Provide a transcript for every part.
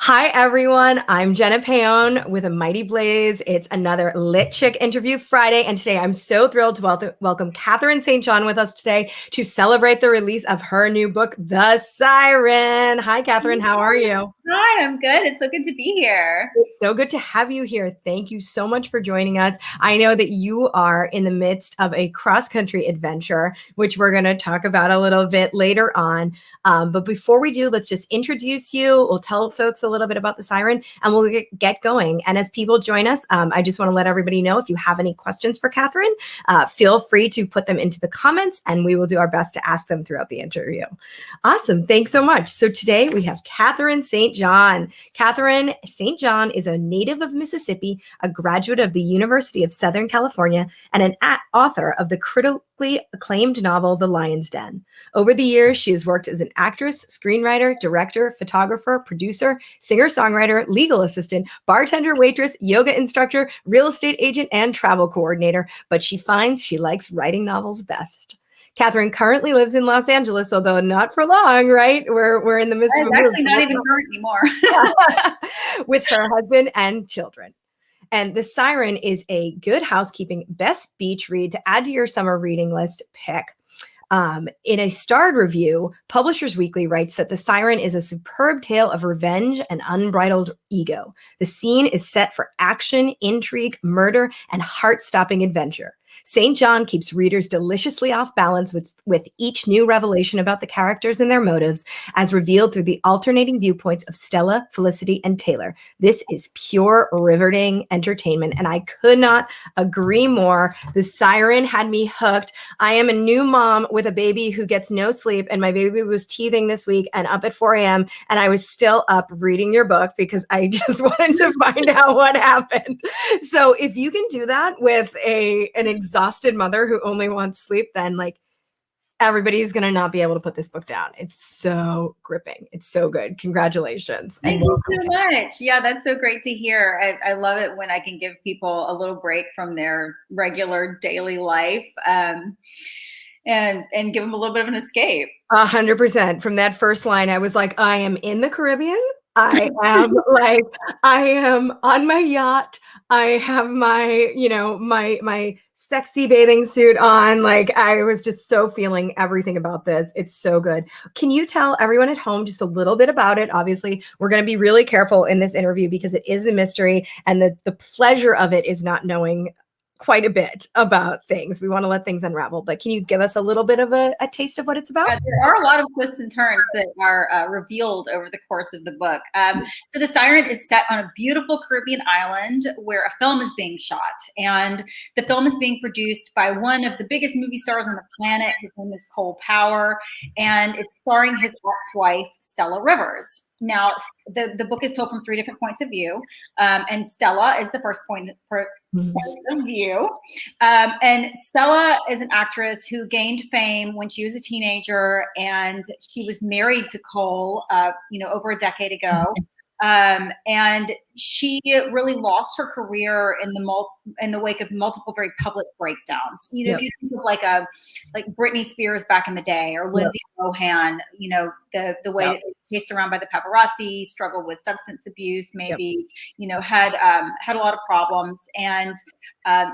Hi, everyone. I'm Jenna Paone with A Mighty Blaze. It's another Lit Chick Interview Friday. And today I'm so thrilled to welcome Katherine St John with us today to celebrate the release of her new book, The Siren. Hi, Katherine. How are you? Hi, I'm good. It's so good to be here. It's so good to have you here. Thank you so much for joining us. I know that you are in the midst of a cross-country adventure, which we're going to talk about a little bit later on. But before we do, let's just introduce you. We'll tell folks a little bit about the Siren and we'll get going. And as people join us, I just want to let everybody know if you have any questions for Katherine, feel free to put them into the comments and we will do our best to ask them throughout the interview. Awesome. Thanks so much. So today we have Katherine St. John. Katherine St. John is a native of Mississippi, a graduate of the University of Southern California, and an author of the critically acclaimed novel, The Lion's Den. Over the years, she has worked as an actress, screenwriter, director, photographer, producer, singer-songwriter, legal assistant, bartender, waitress, yoga instructor, real estate agent, and travel coordinator, but she finds she likes writing novels best. Katherine currently lives in Los Angeles, although not for long, right? We're in the midst of a move. It's actually not even current anymore. With her husband and children. And The Siren is a Good Housekeeping best beach read to add to your summer reading list pick. In a starred review, Publishers Weekly writes that The Siren is a superb tale of revenge and unbridled ego. The scene is set for action, intrigue, murder, and heart-stopping adventure. St. John keeps readers deliciously off balance with each new revelation about the characters and their motives, as revealed through the alternating viewpoints of Stella, Felicity, and Taylor. This is pure, riveting entertainment, and I could not agree more. The Siren had me hooked. I am a new mom with a baby who gets no sleep, and my baby was teething this week and up at 4 a.m., and I was still up reading your book because I just wanted to find out what happened. So if you can do that with an exhausted mother who only wants sleep, then like everybody's going to not be able to put this book down. It's so gripping. It's so good. Congratulations. Thank you so much. Yeah, that's so great to hear. I love it when I can give people a little break from their regular daily life and give them a little bit of an escape. 100%. From that first line, I was like, I am in the Caribbean. I am on my yacht. I have my, my sexy bathing suit on. Like I was just so feeling everything about this. It's so good. Can you tell everyone at home just a little bit about it? Obviously, we're going to be really careful in this interview because it is a mystery and the pleasure of it is not knowing quite a bit about things. We want to let things unravel, but can you give us a little bit of a taste of what it's about? There are a lot of twists and turns that are revealed over the course of the book. So The Siren is set on a beautiful Caribbean island where a film is being shot, and the film is being produced by one of the biggest movie stars on the planet. His name is Cole Power, and it's starring his ex-wife, Stella Rivers. Now, the book is told from 3 different points of view, and Stella is the first point of view. And Stella is an actress who gained fame when she was a teenager, and she was married to Cole, over a decade ago. And she really lost her career in the wake of multiple very public breakdowns. If you think of like Britney Spears back in the day, or Lindsay Lohan, the way that they were chased around by the paparazzi, struggled with substance abuse, maybe had a lot of problems, and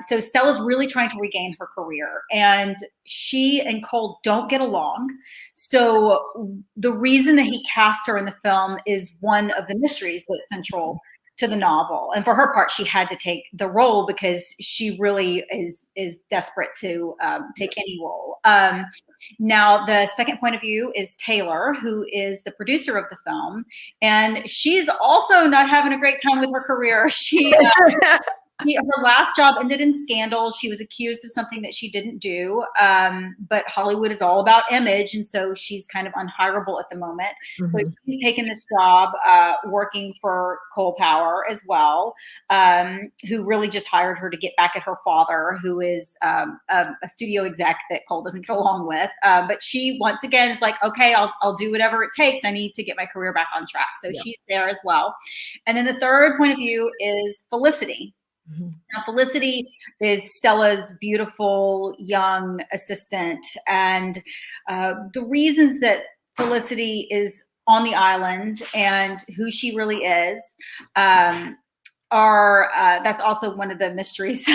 so Stella's really trying to regain her career, and she and Cole don't get along. So the reason that he cast her in the film is one of the mysteries that's central to the novel. And for her part, she had to take the role because she really is desperate to take any role. Now, the second point of view is Taylor, who is the producer of the film. And she's also not having a great time with her career. Her last job ended in scandal. She was accused of something that she didn't do. But Hollywood is all about image, and so she's kind of unhireable at the moment. Mm-hmm. So she's taken this job working for Cole Power as well, who really just hired her to get back at her father, who is a studio exec that Cole doesn't get along with. But she, once again, is like, okay, I'll do whatever it takes. I need to get my career back on track. So she's there as well. And then the third point of view is Felicity. Mm-hmm. Now, Felicity is Stella's beautiful young assistant, and the reasons that Felicity is on the island and who she really is. That's also one of the mysteries. So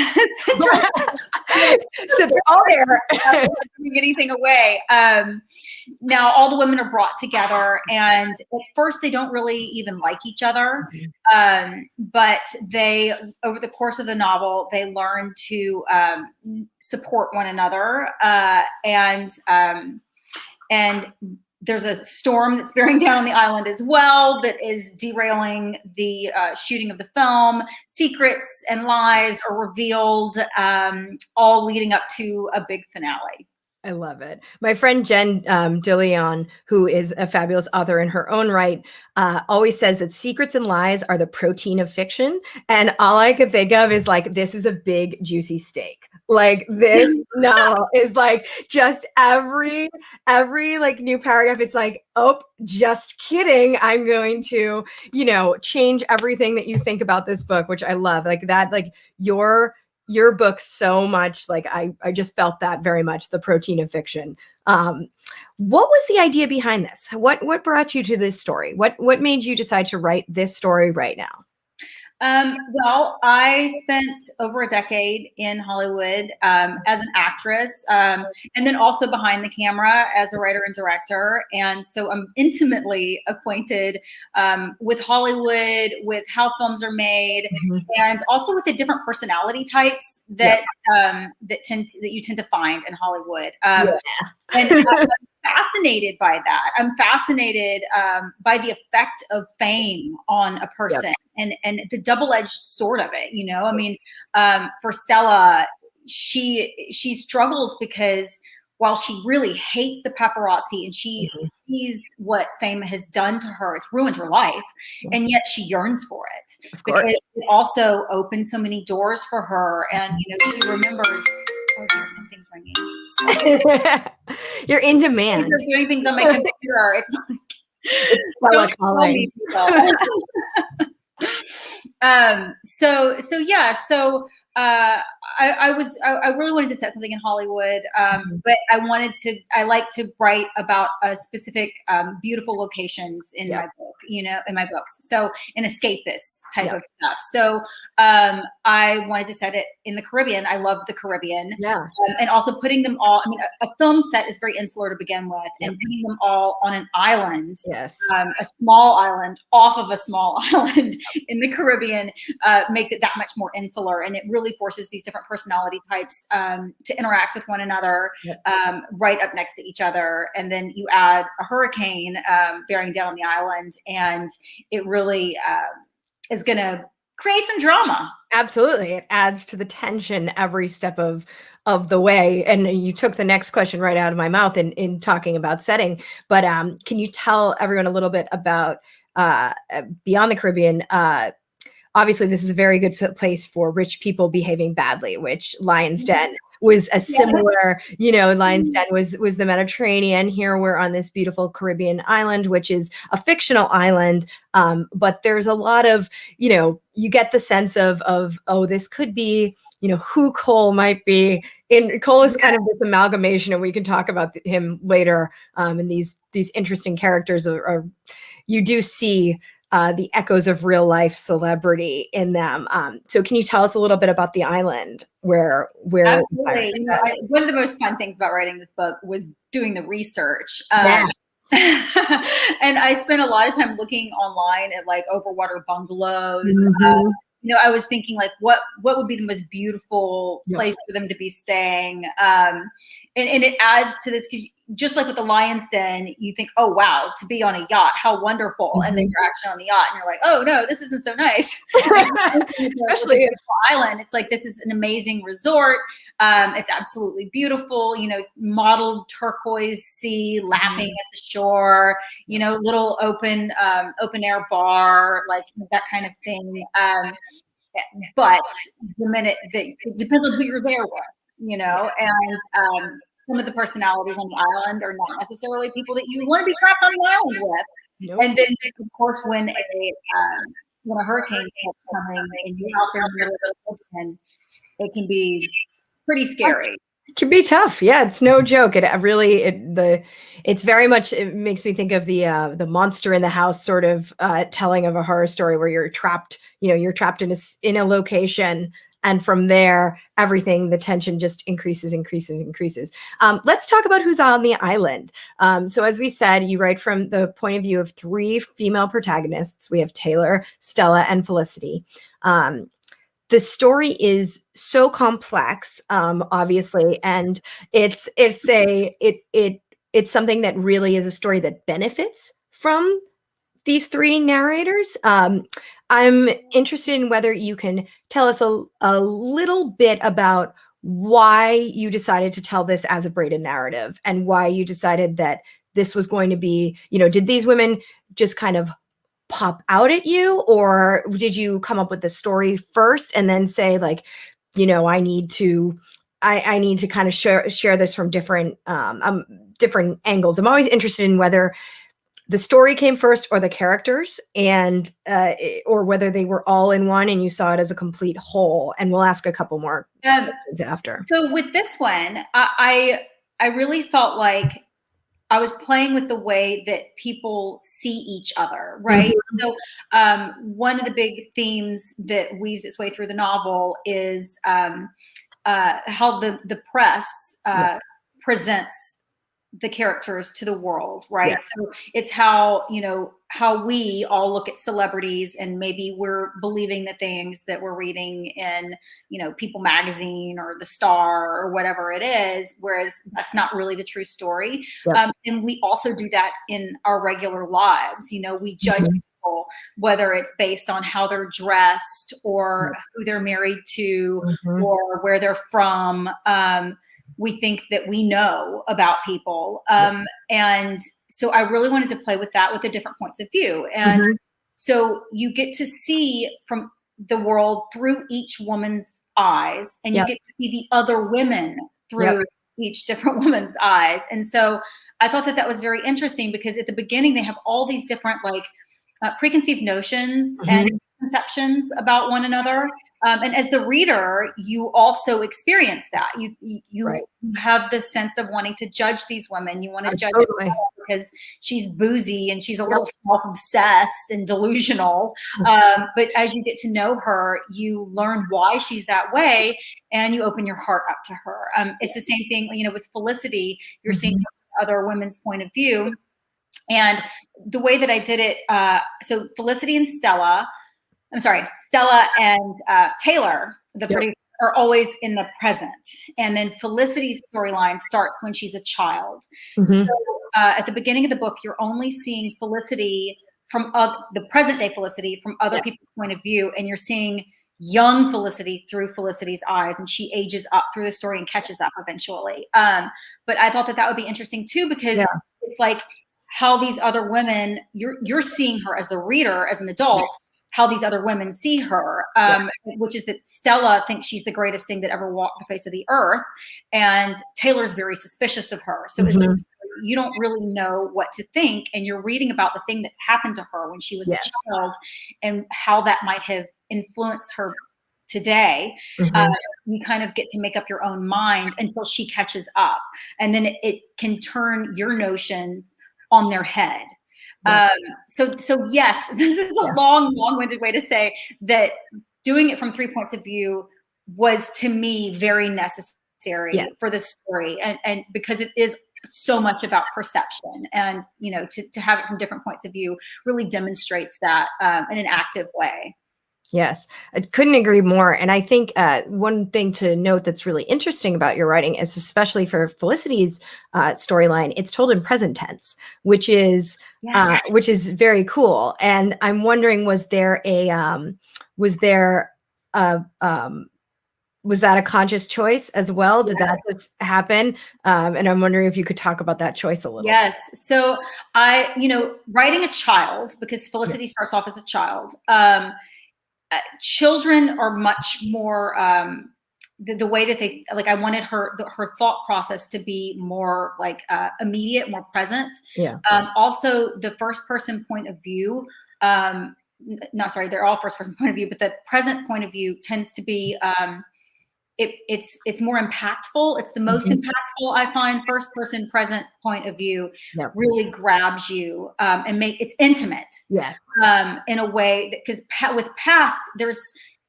they're all there. Not giving anything away. Now all the women are brought together, and at first they don't really even like each other. But they, over the course of the novel, they learn to support one another. And there's a storm that's bearing down on the island as well that is derailing the shooting of the film. Secrets and lies are revealed, all leading up to a big finale. I love it. My friend Jen Julianne, who is a fabulous author in her own right, always says that secrets and lies are the protein of fiction. And all I could think of is like, this is a big juicy steak. Like this novel is like just every like new paragraph. It's like, oh, just kidding. I'm going to, change everything that you think about this book, which I love. Like that, like your book so much, like I just felt that very much, the protein of fiction. What was the idea behind this? What brought you to this story? What made you decide to write this story right now? Well, I spent over a decade in Hollywood as an actress, and then also behind the camera as a writer and director. And so I'm intimately acquainted with Hollywood, with how films are made, and also with the different personality types that you tend to find in Hollywood. And I'm fascinated by that. I'm fascinated by the effect of fame on a person and the double-edged sword of it. I mean, for Stella, she struggles because while she really hates the paparazzi and she sees what fame has done to her, it's ruined her life, and yet she yearns for it because it also opens so many doors for her. And she remembers. Oh, dear, something's ringing. You're in demand. You're doing things on my computer. It's like calling. I really wanted to set something in Hollywood, but I like to write about a specific beautiful locations in my book, in my books. So an escapist type of stuff. So I wanted to set it in the Caribbean. I love the Caribbean. And also putting them all, a film set is very insular to begin with, and putting them all on an island, a small island off of a small island in the Caribbean makes it that much more insular, and it really forces these different personality types to interact with one another, right up next to each other. And then you add a hurricane bearing down on the island, and it really is going to create some drama. Absolutely. It adds to the tension every step of the way. And you took the next question right out of my mouth in talking about setting. But can you tell everyone a little bit about Beyond the Caribbean? Obviously, this is a very good place for rich people behaving badly, which Lion's Den was a similar, Lion's Den was the Mediterranean. Here we're on this beautiful Caribbean island, which is a fictional island. But there's a lot of, you get the sense of, oh, this could be, who Cole might be. Cole is kind of this amalgamation, and we can talk about him later. And these interesting characters you do see the echoes of real life celebrity in them. So can you tell us a little bit about the island where Absolutely. One of the most fun things about writing this book was doing the research. And I spent a lot of time looking online at like overwater bungalows. I was thinking like, what would be the most beautiful place for them to be staying? And it adds to this, because just like with the Lion's Den, you think, oh, wow, to be on a yacht, how wonderful. And then you're actually on the yacht and you're like, oh, no, this isn't so nice. Especially in the island. It's like, this is an amazing resort. It's absolutely beautiful, modeled turquoise sea lapping at the shore, little open air bar, like that kind of thing. But the minute that it depends on who you're there with, and some of the personalities on the island are not necessarily people that you want to be trapped on the island with. And then, of course, when a hurricane starts coming and you're out there in the middle of the ocean, it can be pretty scary. can be tough. Yeah, it's no joke. It's very much, it makes me think of the monster in the house sort of telling of a horror story where you're trapped, you're trapped in a location, and from there the tension just increases. Let's talk about who's on the island. So as we said, you write from the point of view of three female protagonists. We have Taylor, Stella, and Felicity. The story is so complex, obviously, and it's something that really is a story that benefits from these three narrators. I'm interested in whether you can tell us a little bit about why you decided to tell this as a braided narrative, and why you decided that this was going to be, did these women just kind of pop out at you, or did you come up with the story first and then say, like, I need to kind of share this from different angles? I'm always interested in whether the story came first or the characters, and or whether they were all in one and you saw it as a complete whole. And we'll ask a couple more questions after. So with this one, I really felt like I was playing with the way that people see each other, right? Mm-hmm. So one of the big themes that weaves its way through the novel is how the press presents the characters to the world, right? Yes. So it's how, how we all look at celebrities, and maybe we're believing the things that we're reading in, People magazine or The Star or whatever it is, whereas that's not really the true story. Yep. And we also do that in our regular lives. We judge people, whether it's based on how they're dressed, or who they're married to, or where they're from. We think that we know about people. And so I really wanted to play with that, with the different points of view. And so you get to see from the world through each woman's eyes, and you get to see the other women through each different woman's eyes. And so I thought that was very interesting, because at the beginning they have all these different preconceived notions and conceptions about one another. And as the reader, you also experience that. You have the sense of wanting to judge these women. You want to judge her because she's boozy and she's a little self-obsessed and delusional. But as you get to know her, you learn why she's that way, and you open your heart up to her. It's the same thing, with Felicity. You're seeing other women's point of view. And the way that I did it, so Felicity and Stella and Taylor, the producer, are always in the present. And then Felicity's storyline starts when she's a child. So at the beginning of the book, you're only seeing Felicity from the present day Felicity from other people's point of view. And you're seeing young Felicity through Felicity's eyes, and she ages up through the story and catches up eventually. But I thought that would be interesting too, because it's like how these other women, you're seeing her as the reader, as an adult, how these other women see her, which is that Stella thinks she's the greatest thing that ever walked the face of the earth, and Taylor's very suspicious of her. So you don't really know what to think, and you're reading about the thing that happened to her when she was a child, and how that might have influenced her today. You kind of get to make up your own mind until she catches up, and then it can turn your notions on their head. So yes, this is a long-winded way to say that doing it from 3 points of view was, to me, very necessary for the story, and because it is so much about perception, and to have it from different points of view really demonstrates that in an active way. Yes, I couldn't agree more. And I think one thing to note that's really interesting about your writing is, especially for Felicity's storyline, it's told in present tense, which is very cool. And I'm wondering, was that a conscious choice as well? Did that just happen? And I'm wondering if you could talk about that choice a little. Yes. So writing a child, because Felicity starts off as a child. Children are much more the way that they I wanted her thought process to be more immediate, more present. Also, the first person point of view. They're all first person point of view, but the present point of view tends to be it's more impactful. It's the most impactful, I find. First person present point of view really grabs you, and it's intimate. Yeah. In a way that, because with past,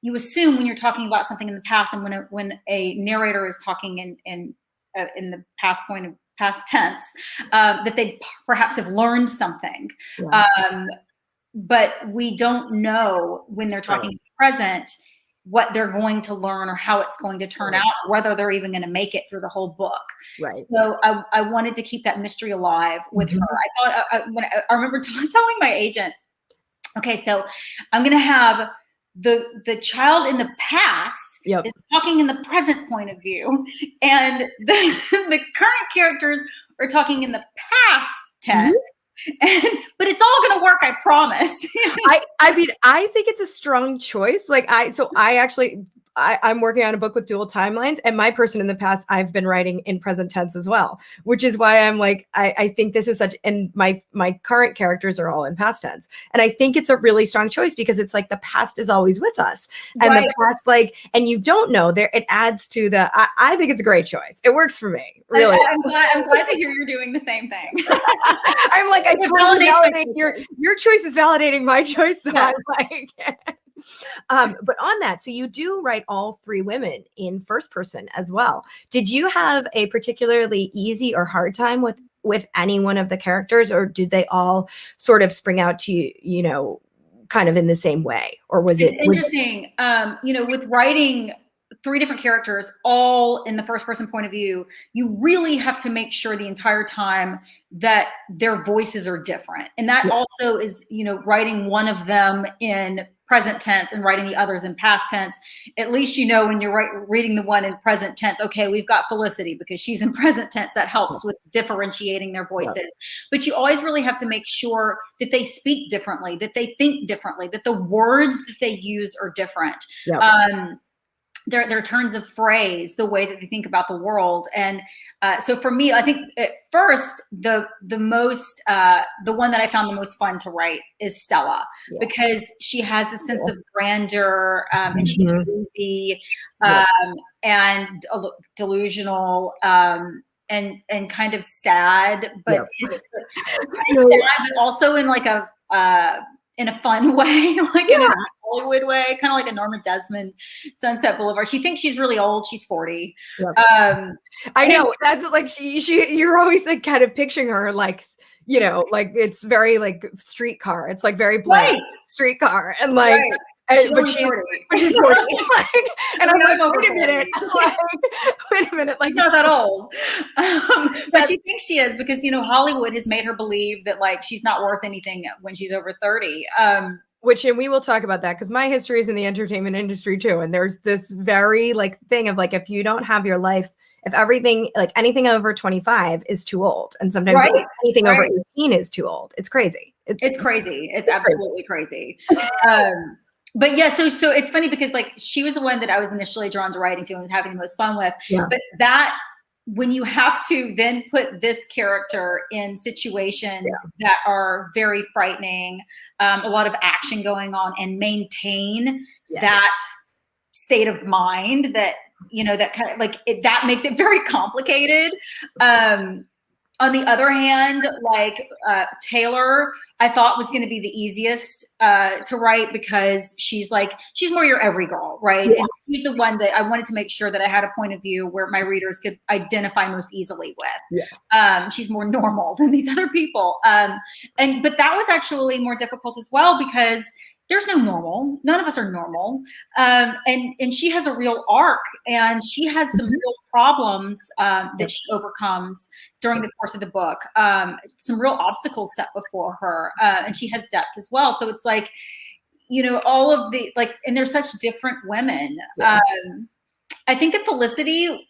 you assume when you're talking about something in the past, and when a narrator is talking in the past tense, that they perhaps have learned something. But we don't know when they're talking present what they're going to learn or how it's going to turn out, or whether they're even going to make it through the whole book. So I wanted to keep that mystery alive with her. I thought, I remember telling my agent, okay, so I'm going to have the child in the past is talking in the present point of view, and the current characters are talking in the past tense. But it's all going to work, I promise. I mean, I think it's a strong choice. I'm working on a book with dual timelines, and my person in the past, I've been writing in present tense as well, which is why I'm like, I think this is such, and my current characters are all in past tense. And I think it's a really strong choice because it's like the past is always with us, and the past, like, and you don't know there, it adds to I think it's a great choice. It works for me. Really. I'm glad to hear you're doing the same thing. I'm like, I totally validate your choice is validating my choice. So I'm like, but on that, so you do write all three women in first person as well. Did you have a particularly easy or hard time with any one of the characters, or did they all sort of spring out to you, kind of in the same way, or was it interesting? With writing three different characters all in the first person point of view, you really have to make sure the entire time that their voices are different. And that also is, writing one of them in present tense and writing the others in past tense. At least when you're reading the one in present tense, okay, we've got Felicity because she's in present tense. That helps with differentiating their voices. But you always really have to make sure that they speak differently, that they think differently, that the words that they use are different. Their turns of phrase, the way that they think about the world. And so for me, I think at first, the one that I found the most fun to write is Stella, because she has a sense of grandeur, and she's boozy, and delusional, and kind of sad, but sad, but also in like in a fun way, like in a Hollywood way, kind of like a Norma Desmond, Sunset Boulevard. She thinks she's really old. She's 40. I know, that's like you're always like kind of picturing her like, like it's very like streetcar. It's like very blank streetcar, and like. But she's 40. And I'm like, wait a minute. Like, she's not that old. But she thinks she is, because, Hollywood has made her believe that like she's not worth anything when she's over 30. And we will talk about that, because my history is in the entertainment industry too. And there's this very like thing of like, if you don't have your life, if everything, like anything over 25 is too old. And sometimes anything over 18 is too old. It's crazy. It's crazy. It's absolutely crazy. But yeah, so it's funny because like she was the one that I was initially drawn to writing to and was having the most fun with. But that, when you have to then put this character in situations that are very frightening, a lot of action going on, and maintain that state of mind, that that kind of like that makes it very complicated. On the other hand, like Taylor, I thought was going to be the easiest to write, because she's more your every girl, right? And she's the one that I wanted to make sure that I had a point of view where my readers could identify most easily with. She's more normal than these other people, but that was actually more difficult as well, because there's no normal. None of us are normal. And she has a real arc, and she has some real problems that she overcomes during the course of the book. Some real obstacles set before her, and she has depth as well. So it's like, all of the, like, and they're such different women. I think that Felicity,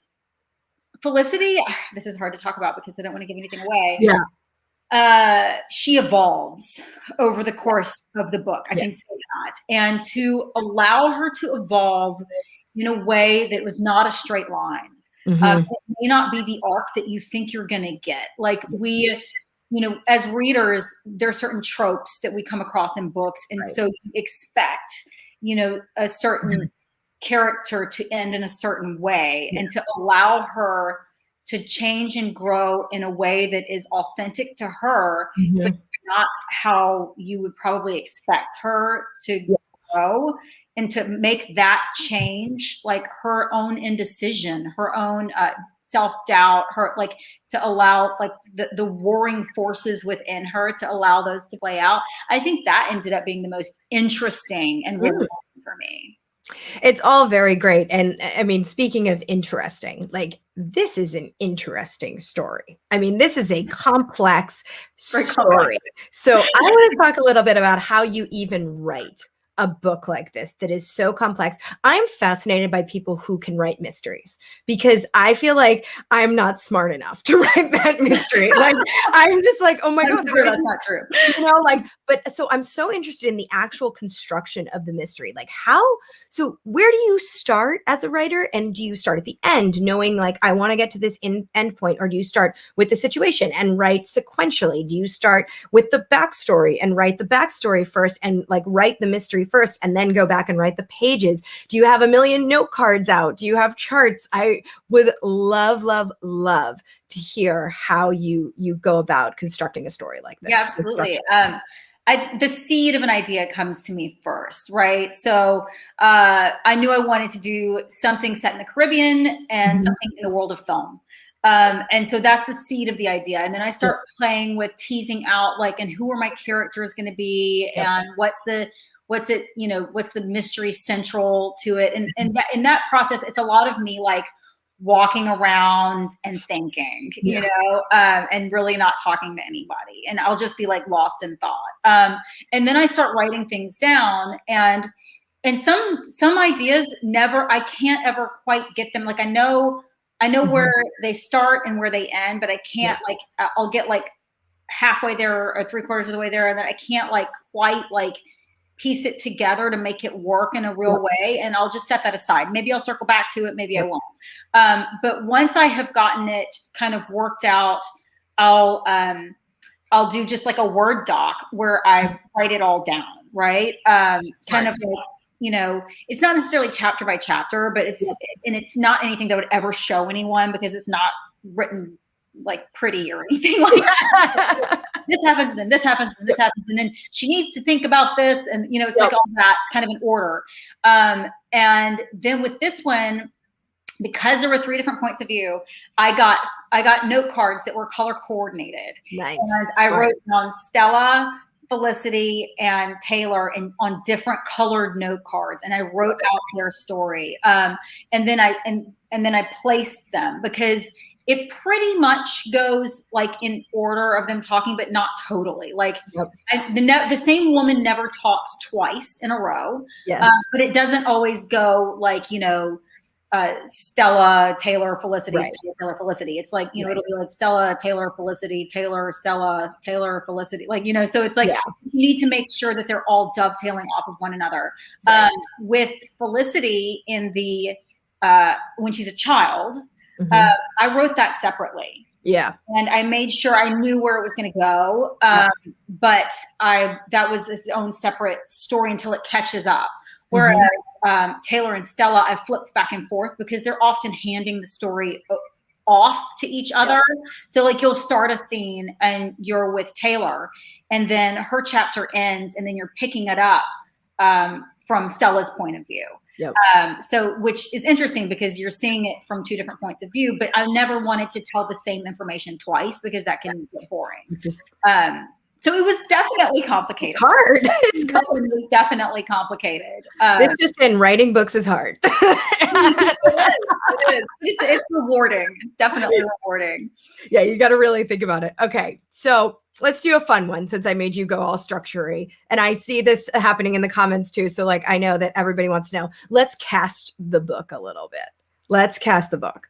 this is hard to talk about because I don't want to give anything away. She evolves over the course of the book. I can say that. And to allow her to evolve in a way that was not a straight line. It may not be the arc that you think you're going to get. Like we, as readers, there are certain tropes that we come across in books. And so you expect, a certain character to end in a certain way, and to allow her to change and grow in a way that is authentic to her, but not how you would probably expect her to grow, and to make that change, like her own indecision, her own self-doubt, her like to allow like the warring forces within her, to allow those to play out. I think that ended up being the most interesting and rewarding for me. It's all very great. And I mean, speaking of interesting, like this is an interesting story. I mean, this is a complex story. So I want to talk a little bit about how you even write a book like this that is so complex. I'm fascinated by people who can write mysteries, because I feel like I'm not smart enough to write that mystery. Like I'm just like, oh my God, that's not true. You know, like, but so I'm so interested in the actual construction of the mystery. Like so where do you start as a writer? And do you start at the end knowing like, I want to get to this end point? Or do you start with the situation and write sequentially? Do you start with the backstory and write the backstory first and like write the mystery first and then go back and write the pages? Do you have a million note cards out? Do you have charts? I would love to hear how you go about constructing a story like this. Yeah, absolutely. The seed of an idea comes to me first, right? So I knew I wanted to do something set in the Caribbean and something in the world of film. And so that's the seed of the idea. And then I start playing with teasing out like, and who are my characters going to be, and what's the mystery central to it. And that, in that process, it's a lot of me like walking around and thinking, you know, and really not talking to anybody. And I'll just be like lost in thought. And then I start writing things down, and some ideas I can't ever quite get them. Like I know where they start and where they end, but I can't like, I'll get like halfway there or 3/4 of the way there. And then I can't like quite like piece it together to make it work in a real way. And I'll just set that aside. Maybe I'll circle back to it. Maybe I won't. But once I have gotten it kind of worked out, I'll do just like a Word doc where I write it all down. Right. Kind of like, you know, it's not necessarily chapter by chapter, but it's not anything that would ever show anyone, because it's not written like pretty or anything like that. This happens, and then this happens, and this happens, and then she needs to think about this, and you know, it's like all that kind of in order. And then with this one, because there were 3 different points of view, I got note cards that were color coordinated. Nice. And I wrote down Stella, Felicity, and Taylor on different colored note cards, and I wrote out their story. And then I placed them, because it pretty much goes like in order of them talking, but not totally. Like the same woman never talks twice in a row, but it doesn't always go like, you know, Stella, Taylor, Felicity, Stella, Taylor, Felicity. It's like, you know, it'll be like Stella, Taylor, Felicity, Taylor, Stella, Taylor, Felicity. Like, you know, so it's like you need to make sure that they're all dovetailing off of one another. With Felicity in the when she's a child, I wrote that separately. Yeah. And I made sure I knew where it was going to go. But that was its own separate story until it catches up. Whereas Taylor and Stella, I flipped back and forth, because they're often handing the story off to each other. So like you'll start a scene and you're with Taylor, and then her chapter ends, and then you're picking it up from Stella's point of view. So, which is interesting, because you're seeing it from 2 different points of view, but I never wanted to tell the same information twice, because that can get boring. So it was definitely complicated. It's hard. It was definitely complicated. This just in writing books is hard. It is. It's rewarding. It's definitely rewarding. Yeah, you got to really think about it. Okay, so let's do a fun one, since I made you go all structure-y. And I see this happening in the comments too. So like, I know that everybody wants to know. Let's cast the book a little bit. Let's cast the book.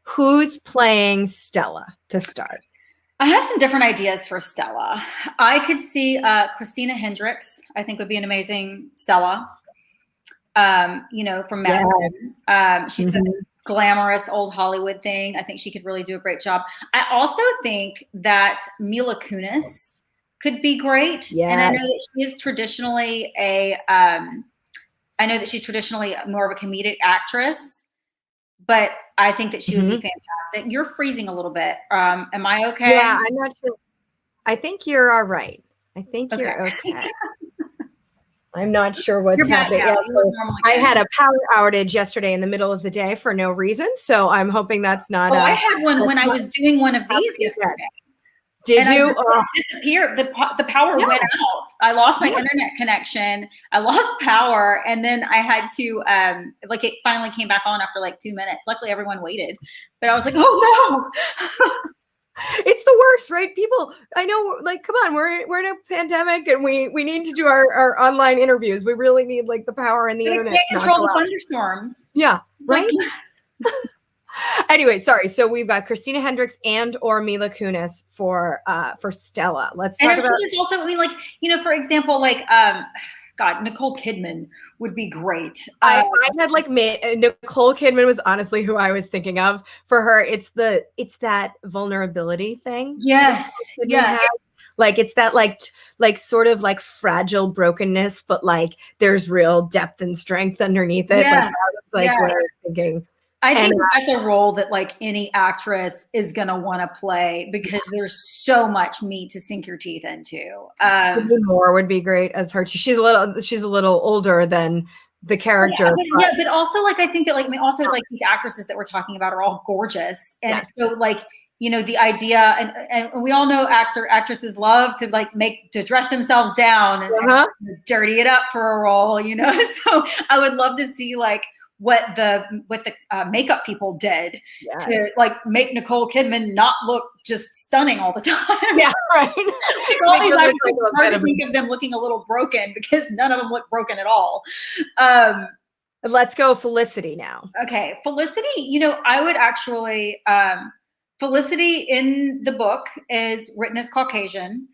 Who's playing Stella to start? I have some different ideas for Stella. I could see Christina Hendricks, I think would be an amazing Stella. You know, from Mad Men. She's got a glamorous old Hollywood thing. I think she could really do a great job. I also think that Mila Kunis could be great. And I know that she is traditionally a I know that she's traditionally more of a comedic actress, but I think that she would be fantastic. You're freezing a little bit. Am I okay? Yeah, I'm not sure. I think you're all right. I think you're okay. I'm not sure what's happening. Yeah, so I had a power outage yesterday in the middle of the day for no reason, so I'm hoping that's not. I had one when I was doing one of these yesterday. Did you? It disappeared. The power went out. I lost my internet connection. I lost power, and then I had to it finally came back on after like 2 minutes. Luckily, everyone waited, but I was like, oh no. It's the worst, right? People, I know, like, come on, we're in a pandemic and we need to do our online interviews. We really need like the power and the internet. Can't control the thunderstorms. Yeah, right. Anyway, sorry. So we've got Christina Hendricks and or Mila Kunis for Stella. Let's talk about. There's also, I mean, like, for example, like God, Nicole Kidman would be great. I had like Nicole Kidman was honestly who I was thinking of for her. It's that vulnerability thing. Yes. Yeah. Like it's that like sort of like fragile brokenness, but like there's real depth and strength underneath it. Yes. What I was thinking. I think that's a role that like any actress is going to want to play because there's so much meat to sink your teeth into. Julianne Moore would be great as her too. She's a little older than the character. But also like I think that like also like these actresses that we're talking about are all gorgeous, and so like the idea and we all know actresses love to like to dress themselves down and dirty it up for a role, So I would love to see like what the makeup people did to like make Nicole Kidman not look just stunning all the time. Yeah, right. All these actors, it's hard to think of them looking a little broken because none of them look broken at all. Let's go Felicity now. Okay, Felicity. I would actually. Felicity in the book is written as Caucasian,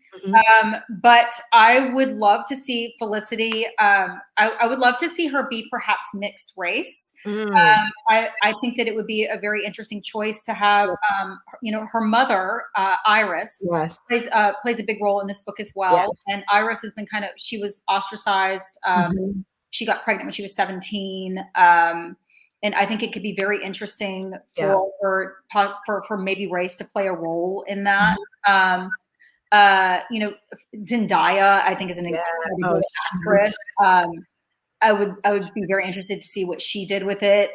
but I would love to see Felicity. I would love to see her be perhaps mixed race. I think that it would be a very interesting choice to have. Her mother, Iris, plays a big role in this book as well. And Iris has been she was ostracized. She got pregnant when she was 17. And I think it could be very interesting for maybe race to play a role in that. Zendaya, I think, is an incredible actress. I would be very interested to see what she did with it.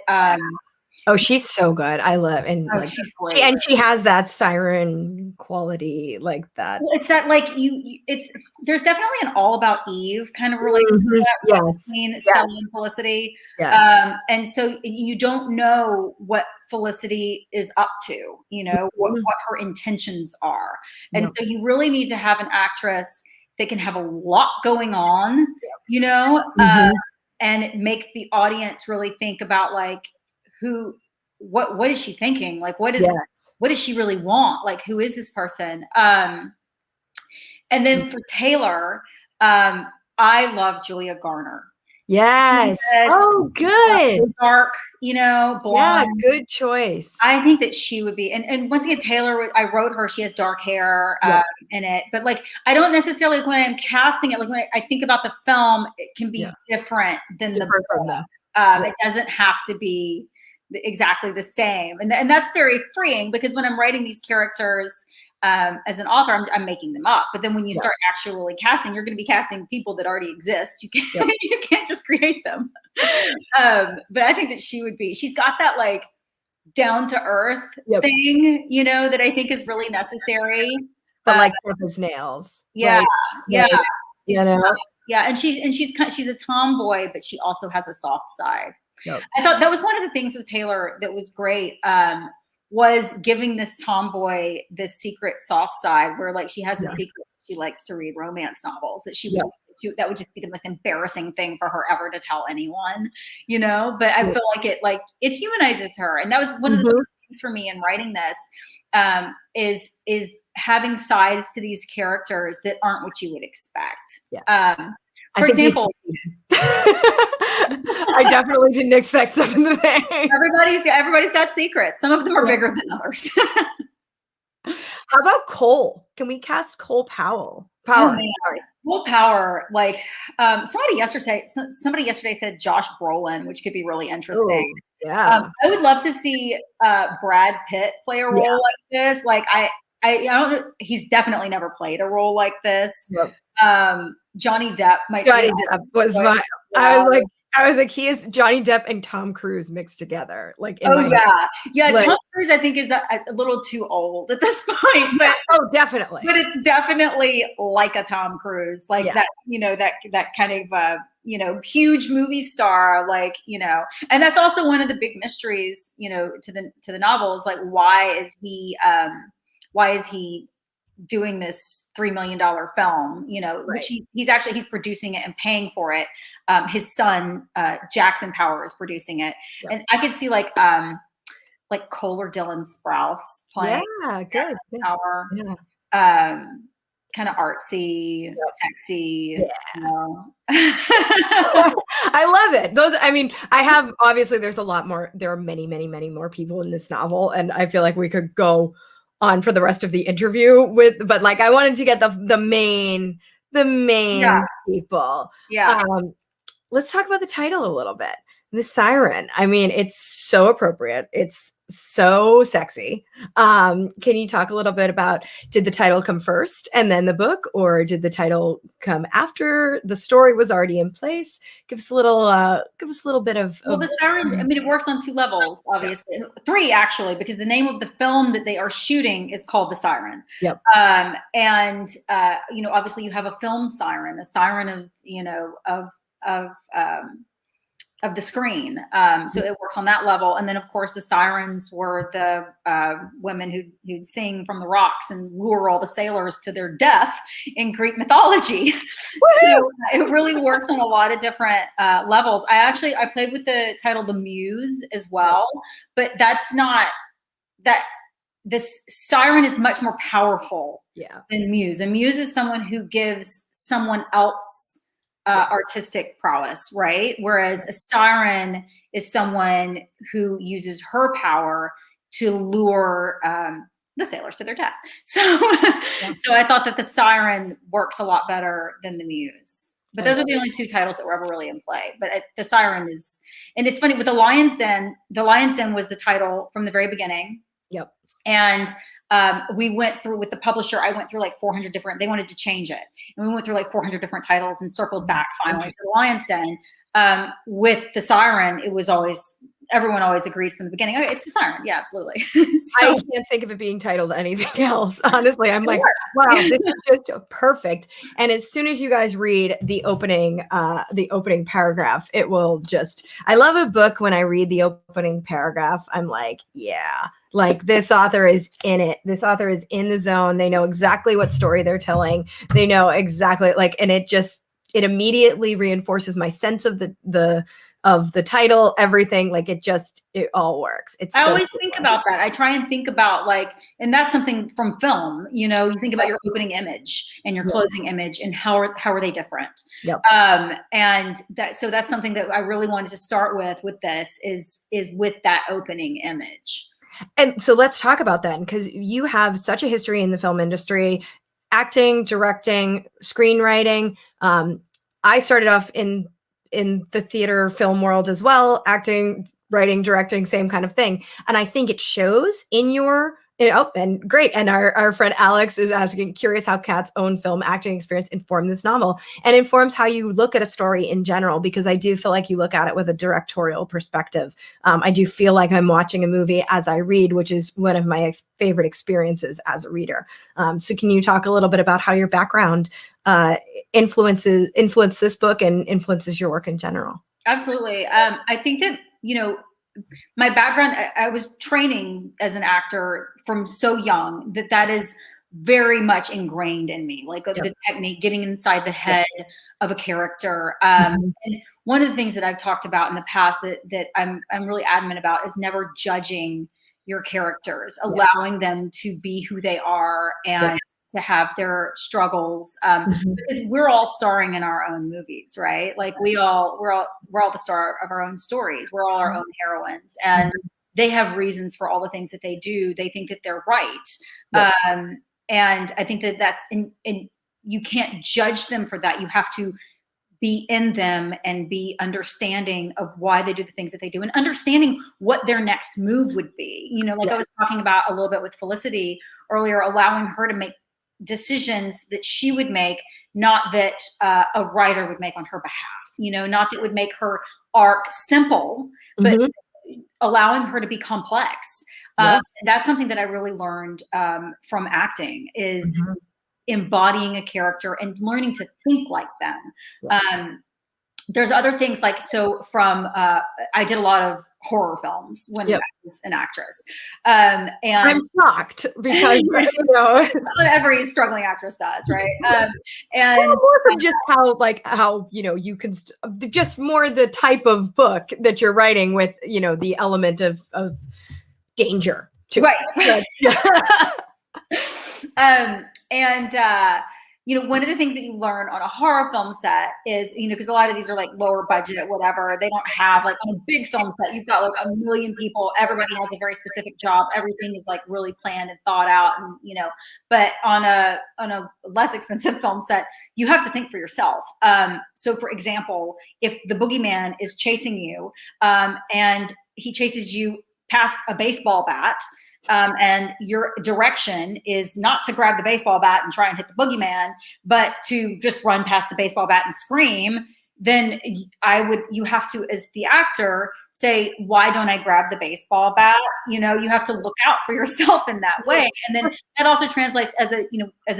She's so good. I love she's great. She has that Siren quality like that. Well, it's that like there's definitely an All About Eve kind of relationship between Stella and Felicity. Yes. And so you don't know what Felicity is up to, what her intentions are. And so you really need to have an actress that can have a lot going on, and make the audience really think about like, what is she thinking? Like, what does she really want? Like, who is this person? And then for Taylor, I love Julia Garner. Yes. Oh, good. Dark, blonde. Yeah, good choice. I think that she would be, and once again, Taylor, I wrote her, she has dark hair in it, but like, I don't necessarily, when I'm casting it, like when I think about the film, it can be different than the book. It doesn't have to be exactly the same. And that's very freeing because when I'm writing these characters as an author, I'm making them up. But then when you start actually casting, you're going to be casting people that already exist. You can't, you can't just create them. But I think that she's got that like down to earth thing, that I think is really necessary. But like tough as nails. Yeah. Like, yeah. And she's a tomboy, but she also has a soft side. I thought that was one of the things with Taylor that was great, was giving this tomboy this secret soft side where like she has a secret. She likes to read romance novels that that would just be the most embarrassing thing for her ever to tell anyone, but I feel like it humanizes her. And that was one of the things for me in writing this, is having sides to these characters that aren't what you would expect. For example, I definitely didn't expect some of the things. Everybody's got secrets. Some of them are bigger than others. How about Cole? Can we cast Cole Powell? Oh Power. man, Sorry. Will Power. Like somebody yesterday said Josh Brolin, which could be really Oh, interesting. yeah. I would love to see Brad Pitt play a Yeah. role like this. Like I don't know. He's definitely never played a role like this. Yep. Johnny Depp might. Johnny Depp was my. Yeah. I was like, he is Johnny Depp and Tom Cruise mixed together, like in Oh my head. yeah. Like, Tom Cruise, I think, is a little too old at this point, but oh, definitely. but it's definitely like a Tom Cruise, like Yeah. that, that kind of huge movie star, like, and that's also one of the big mysteries, to the novel is like, why is he doing this $3 million film, Right. which he's producing it and paying for it. His son, Jackson Power, is producing it. Yep. And I could see like Cole or Dylan Sprouse playing Yeah, good. Jackson Power. Yeah. Kind of artsy, sexy. Yeah. I love it. Those, I mean, obviously there's a lot more, there are many, many, many more people in this novel. And I feel like we could go on for the rest of the interview but like, I wanted to get the main people. Yeah. Let's talk about the title a little bit. The Siren. I mean, it's so appropriate. It's so sexy. Can you talk a little bit about, did the title come first and then the book, or did the title come after the story was already in place? Give us a little bit of. Well, the Siren, I mean, it works on 2 levels, obviously. 3 actually, because the name of the film that they are shooting is called The Siren. Yep. And obviously you have a film siren, a siren of the screen. So it works on that level. And then of course the sirens were the women who'd sing from the rocks and lure all the sailors to their death in Greek mythology. So it really works on a lot of different levels. I played with the title The Muse as well, but that's not that. This siren is much more powerful than Muse. A Muse is someone who gives someone else artistic prowess, right? Whereas a siren is someone who uses her power to lure the sailors to their death. So, so I thought that the Siren works a lot better than the Muse. But those are the only 2 titles that were ever really in play. But the Siren is, and it's funny with the Lion's Den. The Lion's Den was the title from the very beginning. Yep. And we went through with the publisher. I went through like 400 different. They wanted to change it, and we went through like 400 different titles and circled back finally to the Lion's Den. With the Siren, it was always, everyone always agreed from the beginning, okay, it's the Siren. Yeah, absolutely. So, I can't think of it being titled anything else. Honestly, I'm like, wow, this is just perfect. And as soon as you guys read the opening paragraph, it will just, I love a book when I read the opening paragraph. I'm like, yeah, like this author is in it. This author is in the zone. They know exactly what story they're telling. They know exactly and it immediately reinforces my sense of the title, everything. Like it all works. I always think about that. I try and think about and that's something from film, you think about your opening image and your closing image and how are they different? Yep. And that's something that I really wanted to start with this is with that opening image. And so let's talk about that, because you have such a history in the film industry, acting, directing, screenwriting. I started off in the theater film world as well, acting, writing, directing, same kind of thing. And I think it shows in your, and great. And our friend Alex is curious how Kat's own film acting experience informed this novel and informs how you look at a story in general, because I do feel like you look at it with a directorial perspective. I do feel like I'm watching a movie as I read, which is one of my favorite experiences as a reader. So can you talk a little bit about how your background influenced this book and influences your work in general? Absolutely. I think that, my background, I was training as an actor from so young that is very much ingrained in me, the technique, getting inside the head of a character. And one of the things that I've talked about in the past that I'm really adamant about is never judging your characters, allowing them to be who they are and to have their struggles, because we're all starring in our own movies, right? Like we're all the star of our own stories. We're all our own heroines. And they have reasons for all the things that they do. They think that they're right. Yeah. And I think that that's you can't judge them for that. You have to be in them and be understanding of why they do the things that they do and understanding what their next move would be. You know, like I was talking about a little bit with Felicity earlier, allowing her to make decisions that she would make, not that a writer would make on her behalf, you know, not that would make her arc simple, but allowing her to be complex. That's something that I really learned from acting is embodying a character and learning to think like them. There's other things like, so from, I did a lot of horror films when I was an actress. And I'm shocked because, you know, that's what every struggling actress does, right? And more from just how, you know, you can just more the type of book that you're writing with, you know, the element of danger to it. You know, one of the things that you learn on a horror film set is, you know, because a lot of these are like lower budget, whatever, they don't have like on a big film set, you've got like 1 million people, everybody has a very specific job, everything is like really planned and thought out, and you know, but on a less expensive film set, you have to think for yourself. So for example, if the boogeyman is chasing you and he chases you past a baseball bat, and your direction is not to grab the baseball bat and try and hit the boogeyman, but to just run past the baseball bat and scream, then you have to, as the actor, say, why don't I grab the baseball bat? You know, you have to look out for yourself in that way. And then that also translates as a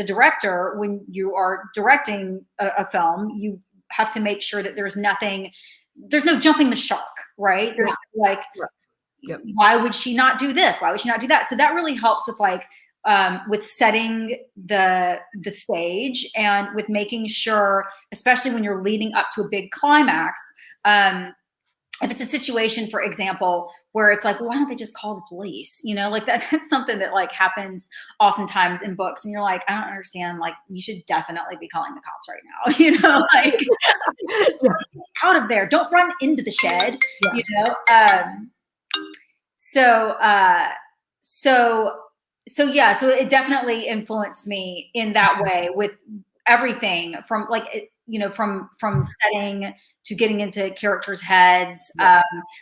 director, when you are directing a film, you have to make sure that there's no jumping the shark, right? There's why would she not do this? Why would she not do that? So that really helps with with setting the stage and with making sure, especially when you're leading up to a big climax, if it's a situation, for example, where it's like, well, why don't they just call the police? You know, like that's something that like happens oftentimes in books, and you're like, I don't understand. Like, you should definitely be calling the cops right now. You know, like out of there, don't run into the shed. You know. So it definitely influenced me in that way with everything from like, you know, from setting to getting into characters' heads,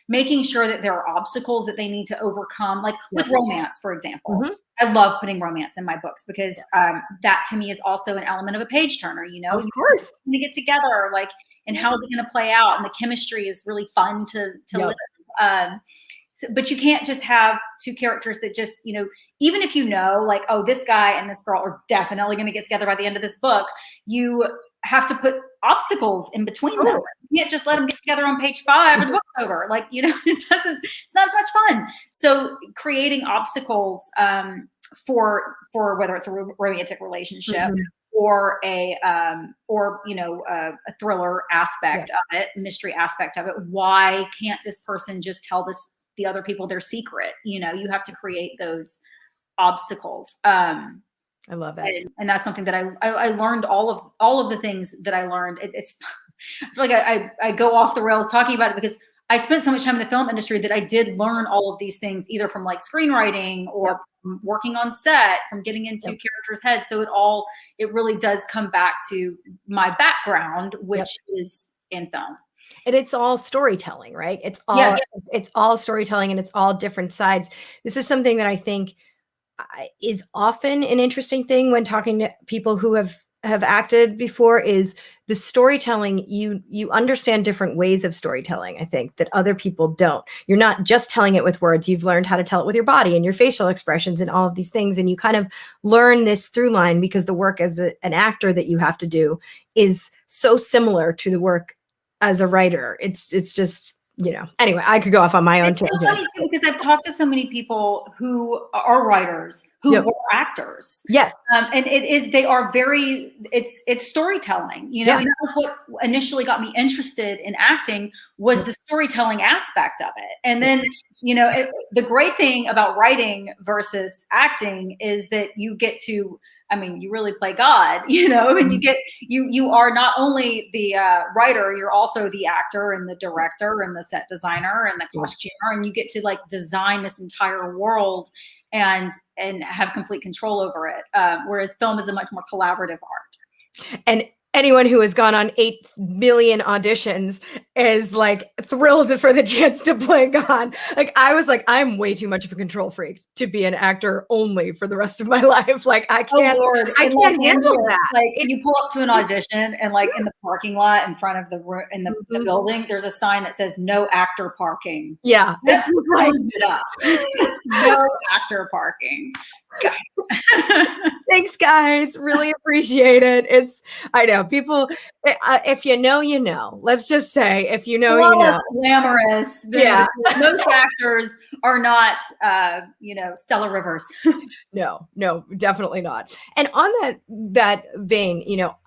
making sure that there are obstacles that they need to overcome, like with romance, for example. I love putting romance in my books because that to me is also an element of a page turner, you know, of course, to get together, like, and how is it going to play out? And the chemistry is really fun to live. But you can't just have two characters that just, you know, even if you know, like, oh, this guy and this girl are definitely going to get together by the end of this book, you have to put obstacles in between them. You can't just let them get together on page 5 and the book's over. Like, you know, it's not as much fun. So creating obstacles for whether it's a romantic relationship or a thriller aspect of it, mystery aspect of it. Why can't this person just tell the other people their secret? You know, you have to create those obstacles. I love that. And that's something that I learned all of the things that I learned. I feel like I go off the rails talking about it because I spent so much time in the film industry that I did learn all of these things, either from like screenwriting or from working on set, from getting into characters' heads. So it really does come back to my background, which is in film. And it's all storytelling, right? It's all storytelling, and it's all different sides. This is something that I think is often an interesting thing when talking to people who have acted before, is the storytelling. You understand different ways of storytelling, I think, that other people don't. You're not just telling it with words. You've learned how to tell it with your body and your facial expressions and all of these things. And you kind of learn this through line because the work as an actor that you have to do is so similar to the work as a writer. It's just, you know, anyway, I could go off on my own tangent. It's funny too, because I've talked to so many people who are writers who were actors. Yes. And it's storytelling, you know, and that was what initially got me interested in acting, was the storytelling aspect of it. And then, you know, the great thing about writing versus acting is that you get to I mean, you really play God, you know, and you are not only the writer, you're also the actor and the director and the set designer and the costumer, and you get to like design this entire world and have complete control over it. Whereas film is a much more collaborative art. And anyone who has gone on 8 million auditions is like thrilled for the chance to play God. Like I was like, I'm way too much of a control freak to be an actor only for the rest of my life. Like I can't, I can't handle that. Like you pull up to an audition and like in the parking lot in front of the room in the building, there's a sign that says no actor parking. Yeah, that's like it up. No actor parking. Thanks, guys. Really appreciate it. I know people, if you know, you know. Let's just say, if you know, you know. Glamorous. Yeah. Most actors are not, Stella Rivers. No, definitely not. And on that vein,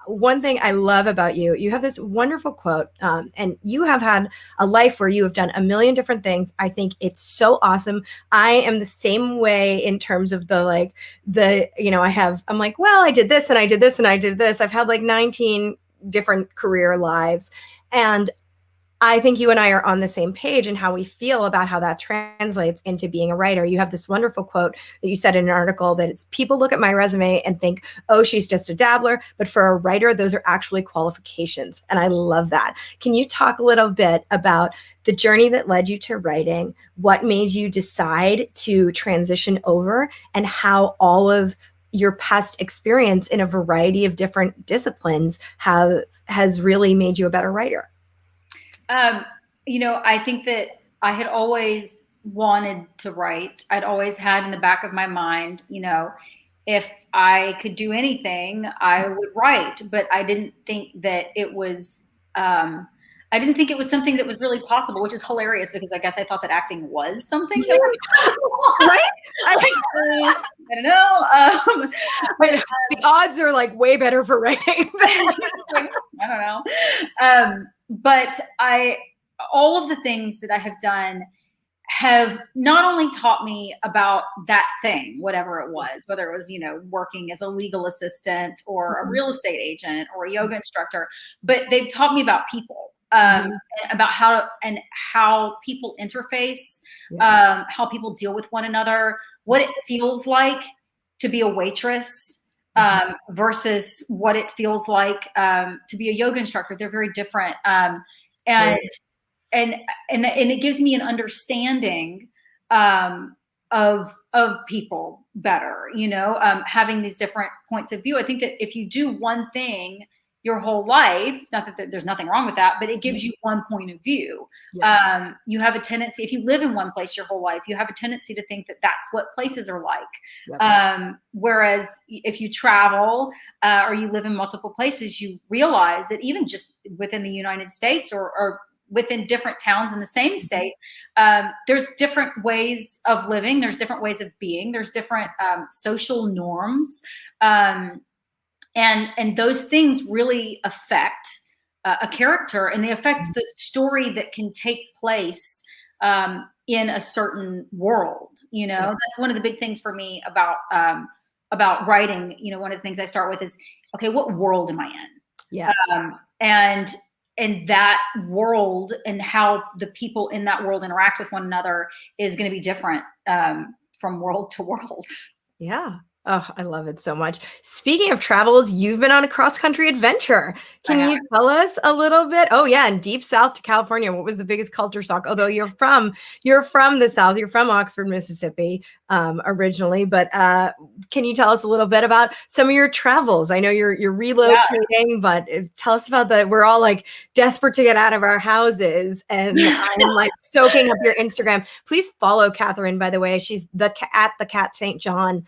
one thing I love about you, you have this wonderful quote, and you have had a life where you have done a million different things. I think it's so awesome. I am the same way in terms of I'm like, well, I did this and I did this and I did this. I've had like 19 different career lives. And I think you and I are on the same page in how we feel about how that translates into being a writer. You have this wonderful quote that you said in an article that it's people look at my resume and think, oh, she's just a dabbler. But for a writer, those are actually qualifications. And I love that. Can you talk a little bit about the journey that led you to writing, what made you decide to transition over, and how all of your past experience in a variety of different disciplines has really made you a better writer? I think that I had always wanted to write. I'd always had in the back of my mind, if I could do anything, I would write. But I didn't think that it was, something that was really possible, which is hilarious because I guess I thought that acting was something that was possible. Right? I don't know. The odds are like way better for writing. I don't know. But all of the things that I have done have not only taught me about that thing, whatever it was, whether it was, working as a legal assistant or a real estate agent or a yoga instructor, but they've taught me about people, about how people interface, how people deal with one another, what it feels like to be a waitress, versus what it feels like to be a yoga instructor. They're very different. And it gives me an understanding of people better, having these different points of view. I think that if you do one thing your whole life, not that there's nothing wrong with that, but it gives you one point of view. Yeah. You have a tendency, if you live in one place your whole life, you have a tendency to think that that's what places are like. Yep. Whereas if you travel or you live in multiple places, you realize that even just within the United States or within different towns in the same state, there's different ways of living. There's different ways of being. There's different social norms. And those things really affect a character, and they affect the story that can take place in a certain world. That's one of the big things for me about writing. One of the things I start with is, okay, what world am I in? Yes. And that world and how the people in that world interact with one another is going to be different from world to world. Yeah. Oh, I love it so much. Speaking of travels, you've been on a cross-country adventure. Can you tell us a little bit? Oh yeah, in deep South to California. What was the biggest culture shock? Although you're from the South, you're from Oxford, Mississippi, originally. But can you tell us a little bit about some of your travels? I know you're relocating, but tell us about we're all like desperate to get out of our houses, and I'm like soaking up your Instagram. Please follow Katherine, by the way. She's at the Cat St John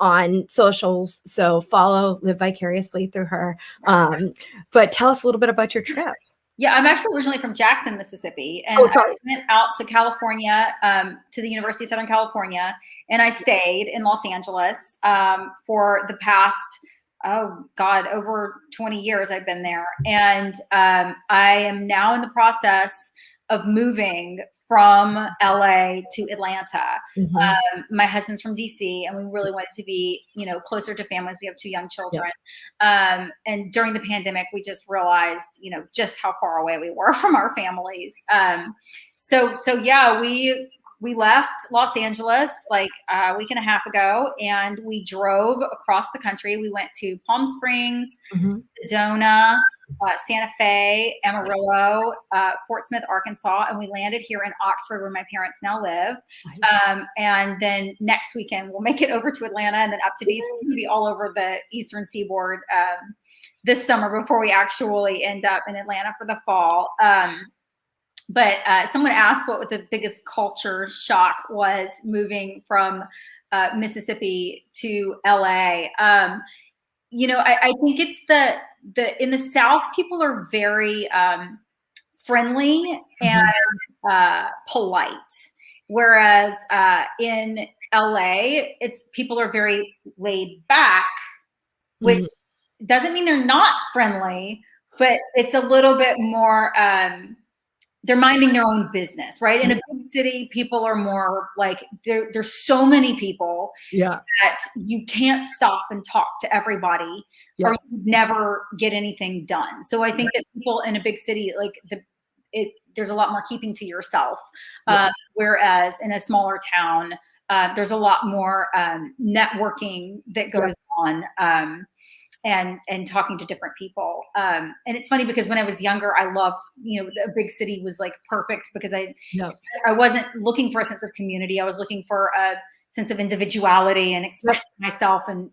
on socials. So follow, live vicariously through her. But tell us a little bit about your trip. Yeah, I'm actually originally from Jackson, Mississippi. And I went out to California, to the University of Southern California. And I stayed in Los Angeles for the past, over 20 years I've been there. And I am now in the process of moving from LA to Atlanta. Mm-hmm. My husband's from DC, and we really wanted to be, closer to families. We have 2 young children. And during the pandemic, we just realized, just how far away we were from our families. So yeah, we left Los Angeles like a week and a half ago, and we drove across the country. We went to Palm Springs, Sedona, Santa Fe, Amarillo, Fort Smith, Arkansas, and we landed here in Oxford, where my parents now live. And then next weekend we'll make it over to Atlanta, and then up to DC. We'll be all over the Eastern Seaboard this summer before we actually end up in Atlanta for the fall. But someone asked what the biggest culture shock was moving from Mississippi to LA. I think it's the in the South, people are very friendly and polite, whereas in LA, people are very laid back, which doesn't mean they're not friendly, but it's a little bit more. They're minding their own business, right? In a big city, people are more like, there's so many people that you can't stop and talk to everybody, or you never get anything done. So I think that people in a big city, like there's a lot more keeping to yourself. Whereas in a smaller town, there's a lot more networking that goes on. And talking to different people. And it's funny because when I was younger, I loved, a big city was like perfect because I wasn't looking for a sense of community. I was looking for a sense of individuality and expressing myself and,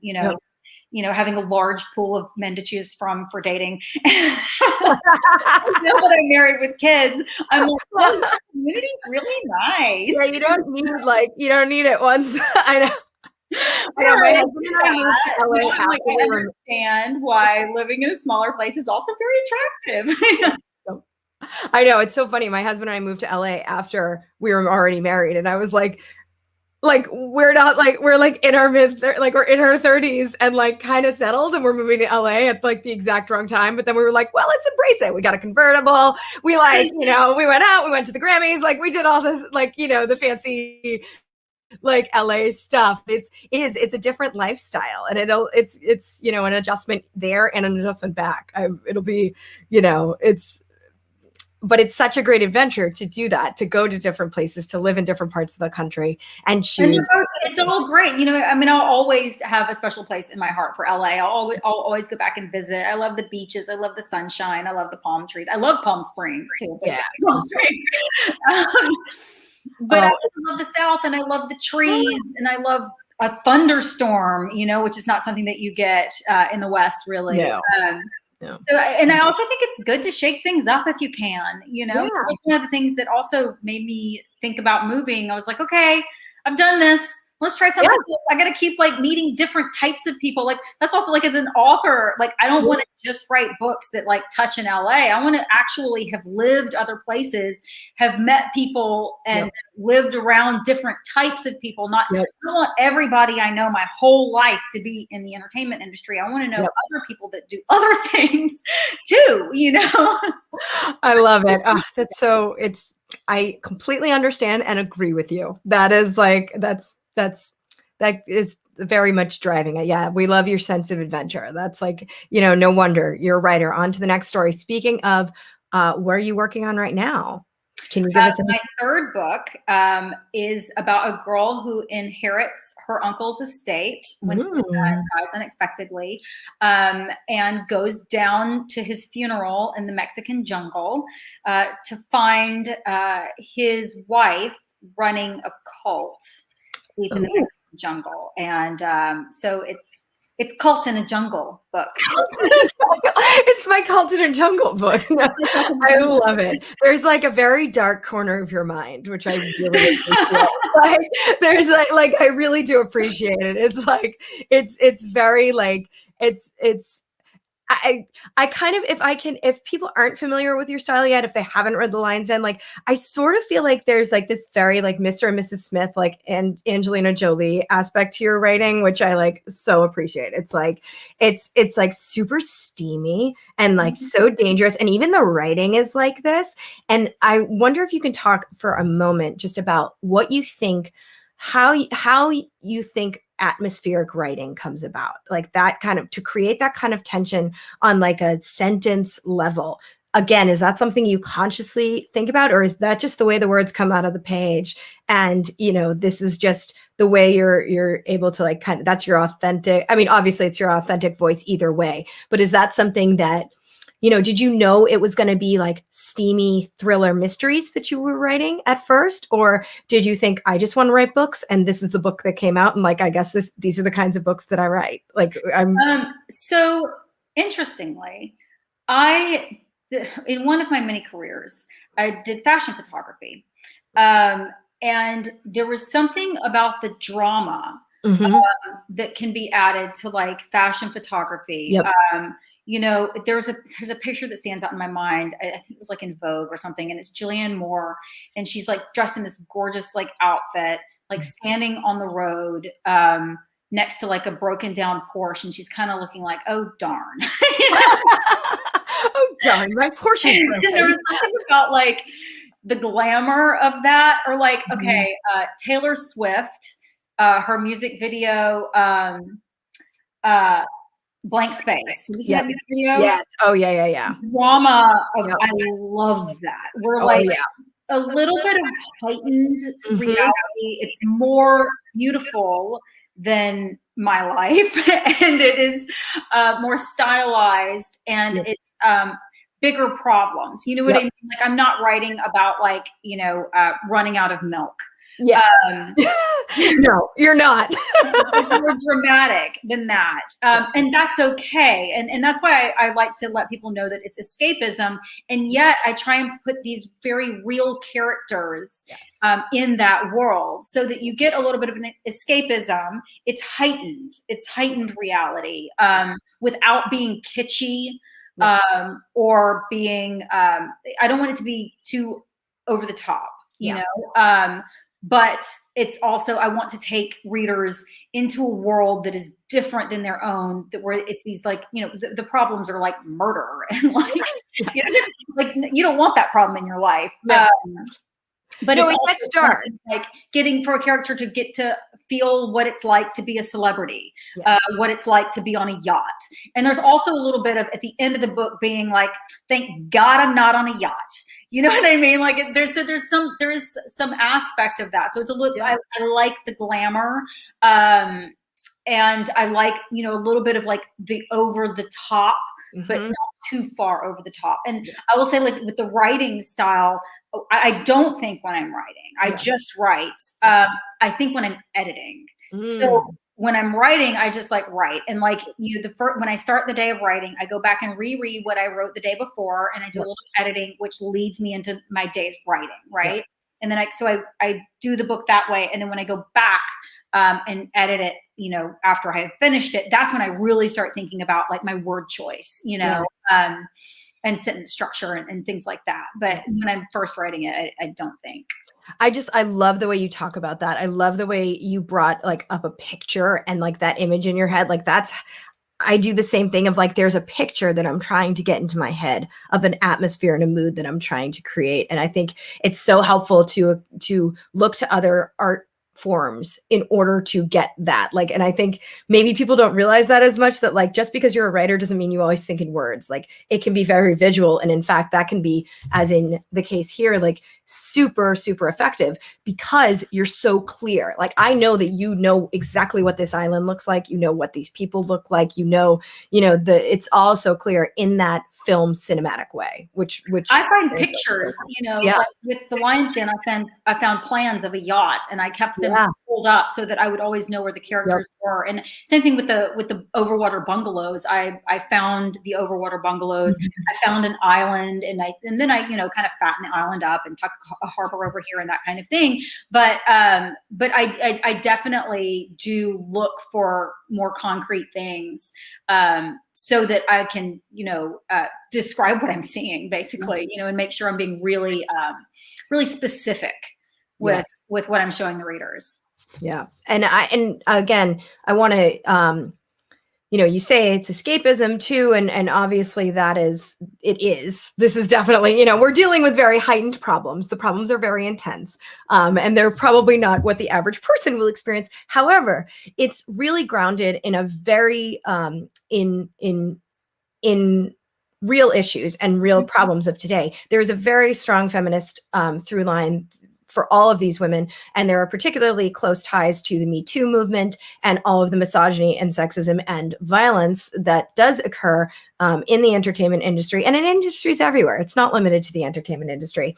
having a large pool of men to choose from for dating. Now that I'm married with kids, I'm like, oh, this community's really nice. Yeah, you don't need it once. I know. My husband and I moved to LA I understand why living in a smaller place is also very attractive. I know, it's so funny. My husband and I moved to LA after we were already married, and I was like we're not like we're like in our we're in our 30s and like kind of settled, and we're moving to LA at like the exact wrong time. But then we were like, well, let's embrace it. We got a convertible. We we went out. We went to the Grammys. Like we did all this the fancy like LA stuff. It's a different lifestyle, and it's an adjustment there and an adjustment back. It'll be but it's such a great adventure to do that, to go to different places, to live in different parts of the country and choose. And it's all great. I'll always have a special place in my heart for LA. I'll always go back and visit. I love the beaches. I love the sunshine. I love the palm trees. I love Palm Springs too. Yeah. Palm Springs. But I love the South, and I love the trees, and I love a thunderstorm, which is not something that you get in the West, really. No. So, and I also think it's good to shake things up if you can. That's one of the things that also made me think about moving. I was like, okay, I've done this. Let's try something else. I got to keep meeting different types of people. That's also as an author, I don't want to just write books that touch in LA. I want to actually have lived other places, have met people and lived around different types of people. I don't want everybody I know my whole life to be in the entertainment industry. I want to know other people that do other things too, I love it. Oh, I completely understand and agree with you. That is that is very much driving it. Yeah. We love your sense of adventure. That's no wonder you're a writer. On to the next story. Speaking of, where are you working on right now? Can you give us my third book is about a girl who inherits her uncle's estate when he dies unexpectedly, and goes down to his funeral in the Mexican jungle to find his wife running a cult in the Mexican jungle. And so it's Cult in a Jungle book. It's my Cult in a Jungle book. No, I love it. There's a very dark corner of your mind, which I really appreciate. There's I really do appreciate it. It's it's very it's I kind of, if people aren't familiar with your style yet, if they haven't read The Lion's Den, like I sort of feel like there's like this very like Mr. and Mrs. Smith, like, and Angelina Jolie aspect to your writing, which I like so appreciate. It's like, it's like super steamy and like so dangerous. And even the writing is like this. And I wonder if you can talk for a moment just about what you think, how you think atmospheric writing comes about, like that kind of, to create that kind of tension on like a sentence level. Again, is that something you consciously think about, or is that just the way the words come out of the page? And, you know, this is just the way you're able to like kind of, that's your authentic, I mean, obviously it's your authentic voice either way, but is that something that, you know, did you know it was going to be like steamy thriller mysteries that you were writing at first? Or did you think, I just want to write books and this is the book that came out? And like, I guess these are the kinds of books that I write. Like So interestingly, in one of my many careers, I did fashion photography. And there was something about the drama that can be added to like fashion photography. Yep. You know, there's a picture that stands out in my mind. I think it was like in Vogue or something, and it's Julianne Moore, and she's like dressed in this gorgeous like outfit, like standing on the road next to like a broken down Porsche, and she's kind of looking like, oh darn. Oh darn, my Porsche is broken. There was something about like the glamour of that, or like, okay, Taylor Swift, her music video, Blank Space. Did you see that music video? Yes. Oh yeah. Drama of, I love that. We're like a little bit of heightened reality. It's more beautiful than my life, and it is more stylized, and it's bigger problems. You know what I mean? Like, I'm not writing about like, you know, running out of milk. Yeah. No, you're not. More dramatic than that. And that's okay. And that's why I like to let people know that it's escapism. And yet I try and put these very real characters in that world so that you get a little bit of an escapism. It's heightened reality without being kitschy or being, I don't want it to be too over the top, you know? But it's also, I want to take readers into a world that is different than their own, that where it's these like, you know, the problems are like murder and like, you know, like you don't want that problem in your life. But no, it gets dark. Like getting for a character to get to feel what it's like to be a celebrity, what it's like to be on a yacht. And there's also a little bit of at the end of the book being like, thank God I'm not on a yacht. You know what I mean? Like there is some aspect of that. So it's a little, I like the glamour. And I like, you know, a little bit of like the over the top, but not too far over the top. And I will say, like with the writing style, I don't think when I'm writing, I just write. I think when I'm editing. So when I'm writing, I just like write. And like, you know, when I start the day of writing, I go back and reread what I wrote the day before, and I do a little editing, which leads me into my day's writing. Right. And then I do the book that way. And then when I go back and edit it, you know, after I have finished it, that's when I really start thinking about like my word choice, you know, and sentence structure and things like that. But when I'm first writing it, I don't think. I love the way you talk about that. I love the way you brought like up a picture and like that image in your head. Like I do the same thing of like, there's a picture that I'm trying to get into my head of an atmosphere and a mood that I'm trying to create. And I think it's so helpful to look to other art forms in order to get that. Like, and I think maybe people don't realize that as much, that like, just because you're a writer doesn't mean you always think in words. Like it can be very visual. And in fact, that can be, as in the case here, like super, super effective because you're so clear. Like, I know that you know exactly what this island looks like. You know what these people look like, you know, it's all so clear in that film cinematic way, which I find pictures, you know, like with The Lion's Den, I found plans of a yacht and I kept them pulled up so that I would always know where the characters were. And same thing with the overwater bungalows. I found the overwater bungalows. I found an island, and then I kind of fatten the island up and tuck a harbor over here and that kind of thing. But I definitely do look for more concrete things, so that I can describe what I'm seeing, basically, and make sure I'm being really really specific with what I'm showing the readers. Yeah. And again, I want to, you say it's escapism too. And obviously this is definitely, we're dealing with very heightened problems. The problems are very intense. And they're probably not what the average person will experience. However, it's really grounded in a very, in real issues and real problems of today. There is a very strong feminist through line for all of these women, and there are particularly close ties to the Me Too movement and all of the misogyny and sexism and violence that does occur in the entertainment industry and in industries everywhere. It's not limited to the entertainment industry.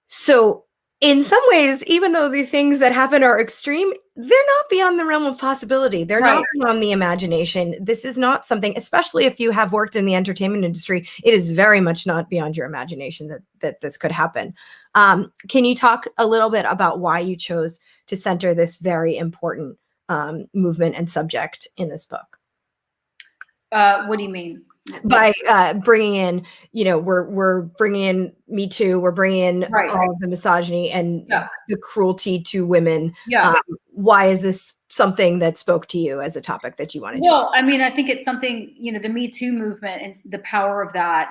So in some ways, even though the things that happen are extreme, they're not beyond the realm of possibility. They're not beyond the imagination. This is not something, especially if you have worked in the entertainment industry, it is very much not beyond your imagination that this could happen. Can you talk a little bit about why you chose to center this very important movement and subject in this book? What do you mean? By bringing in, we're bringing in Me Too, we're bringing in all of the misogyny and the cruelty to women. Why is this something that spoke to you as a topic that you wanted to explore? I mean, I think it's something, the Me Too movement and the power of that,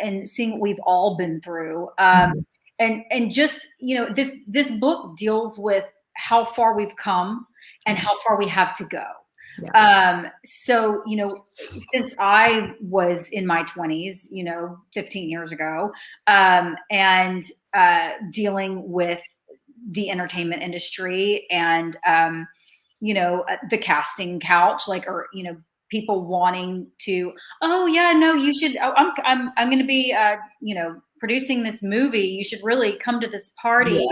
and seeing what we've all been through. And just, this book deals with how far we've come and how far we have to go. So, since I was in my 20s, 15 years ago, and dealing with the entertainment industry and, the casting couch, people wanting to, you should, I'm going to be, producing this movie. You should really come to this party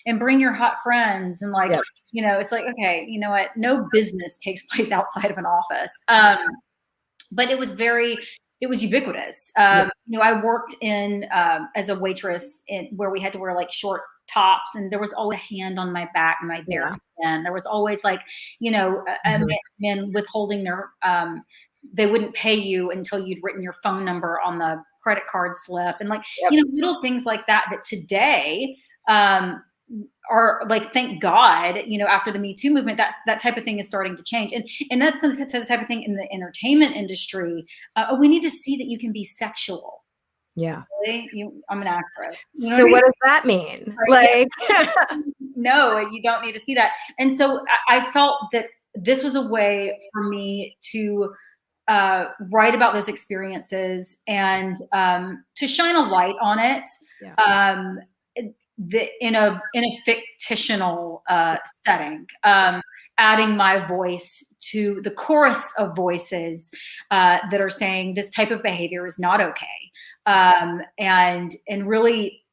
and bring your hot friends. And it's like, okay, you know what? No business takes place outside of an office. But it was ubiquitous. I worked in, as a waitress where we had to wear short tops, and there was always a hand on my back and my bare hand. There was always men withholding their, they wouldn't pay you until you'd written your phone number on the credit card slip, and little things like that today are thank God, after the Me Too movement, that type of thing is starting to change. And that's the type of thing in the entertainment industry. We need to see that you can be sexual. Yeah. Really? I'm an actress. So what does that mean? No, you don't need to see that. And so I felt that this was a way for me to write about those experiences and to shine a light on it in a fictional setting, adding my voice to the chorus of voices that are saying this type of behavior is not okay. And really,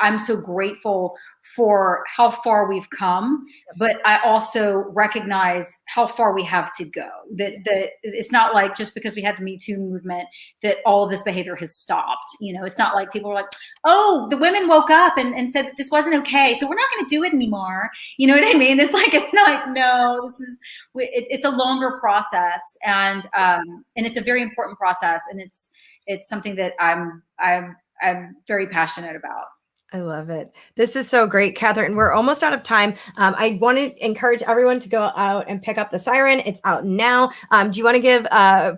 I'm so grateful for how far we've come, but I also recognize how far we have to go. That it's not like just because we had the Me Too movement that all of this behavior has stopped. It's not like people are like, oh, the women woke up and said that this wasn't okay, so we're not going to do it anymore. You know what I mean? It's like, it's not, no, it's a longer process, and it's a very important process, and it's something that I'm very passionate about. I love it. This is so great, Katherine. We're almost out of time. I want to encourage everyone to go out and pick up the Siren. It's out now. Do you want to give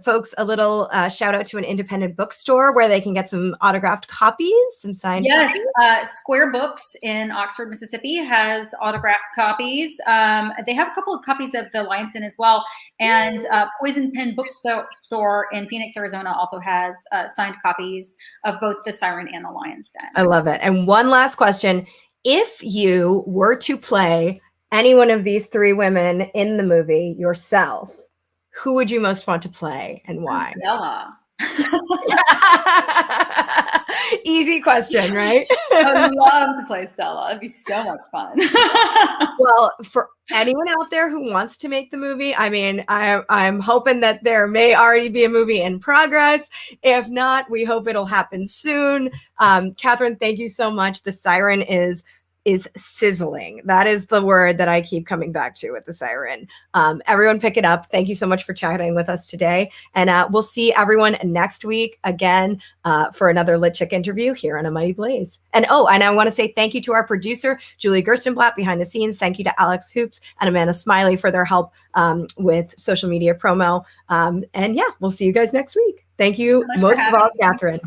folks a little shout out to an independent bookstore where they can get some autographed copies, some signed copies? Square Books in Oxford, Mississippi has autographed copies. They have a couple of copies of The Lion's Den as well. And Poison Pen Bookstore in Phoenix, Arizona also has signed copies of both The Siren and The Lion's Den. I love it. And one last question. If you were to play any one of these three women in the movie yourself, who would you most want to play and why? Stella. Easy question, right? I would love to play Stella. It'd be so much fun. Well, for anyone out there who wants to make the movie, I mean, I'm hoping that there may already be a movie in progress. If not, we hope it'll happen soon. Katherine, thank you so much. The Siren is sizzling. That is the word that I keep coming back to with the Siren. Everyone pick it up. Thank you so much for chatting with us today. And we'll see everyone next week again for another Lit Chick interview here on A Mighty Blaze. And I want to say thank you to our producer, Julie Gerstenblatt, behind the scenes. Thank you to Alex Hoops and Amanda Smiley for their help with social media promo. And yeah, we'll see you guys next week. Thank you most of all, Katherine.